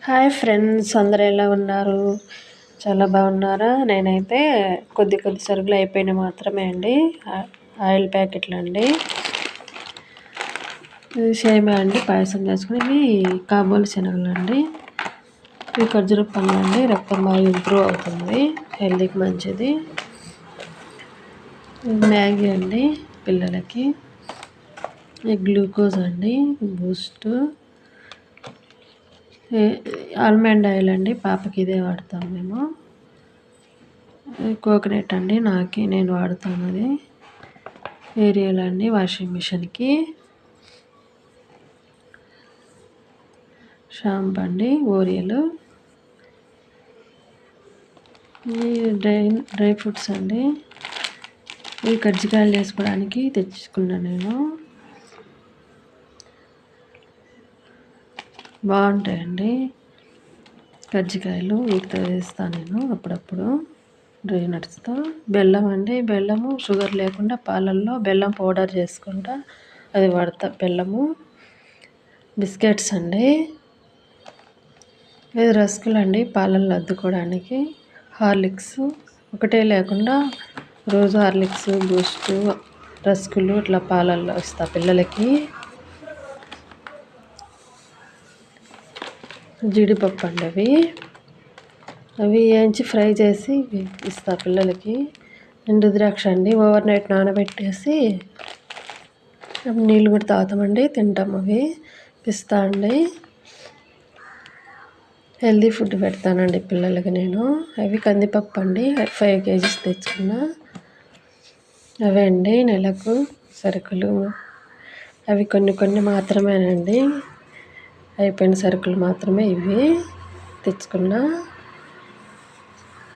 Hi friends, అందరూ ఎలా ఉన్నారు? చాలా బాగున్నారా? నేనైతే కొద్ది సరుకులు అయిపోయినాయి మాత్రమే అండి. ఆయిల్ ప్యాకెట్లు అండి, సేమియా అండి, పాయసం చేసుకుని ఇవి కాబోలు శనగలు అండి, ఇవి ఖర్జూర పండ్లు అండి. రక్తం బాగా ఇంప్రూవ్ అవుతుంది, హెల్తీకి మంచిది. మ్యాగీ అండి పిల్లలకి, గ్లూకోజ్ అండి, బూస్ట్, ఆల్మండ్ ఆయిల్ అండి, పాపకి ఇదే వాడతాం మేము. కోకోనట్ అండి, నేను వాడుతాను అది. ఏరియల్ అండి వాషింగ్ మిషన్కి. షాంపూ అండి ఓరియల్. డ్రై ఫ్రూట్స్ అండి, ఇవి కజ్జికాయలు చేసుకోవడానికి తెచ్చుకున్నాను నేను. బాగుంటాయండి కజ్జికాయలు, వీటితో వేస్తాను నేను అప్పుడప్పుడు డ్రై నట్స్తో. బెల్లం అండి, బెల్లము షుగర్ లేకుండా పాలల్లో బెల్లం పౌడర్ చేసుకుంటా, అది వాడతా బెల్లము. బిస్కెట్స్ అండి, ఇది రస్కులు అండి పాలల్లో అద్దుకోవడానికి. హార్లిక్స్ ఒకటే లేకుండా రోజు హార్లిక్స్, బూస్ట్, రస్కులు ఇట్లా పాలల్లో ఇస్తా పిల్లలకి. జీడిపప్పు అండి, అవి వేయించి ఫ్రై చేసి ఇస్తా పిల్లలకి. ఎండు ద్రాక్ష అండి, ఓవర్ నైట్ నానబెట్టేసి నీళ్ళు కూడా తాగుతామండి, తింటాం. అవి పిస్తా అండి, హెల్దీ ఫుడ్ పెడతానండి పిల్లలకి నేను. అవి కందిపప్పు అండి, 5 kgs తెచ్చుకున్నా. అవే అండి నెలకు సరుకులు. అవి కొన్ని మాత్రమేనండి, అయిపోయిన సరుకులు మాత్రమే ఇవి తెచ్చుకున్నా.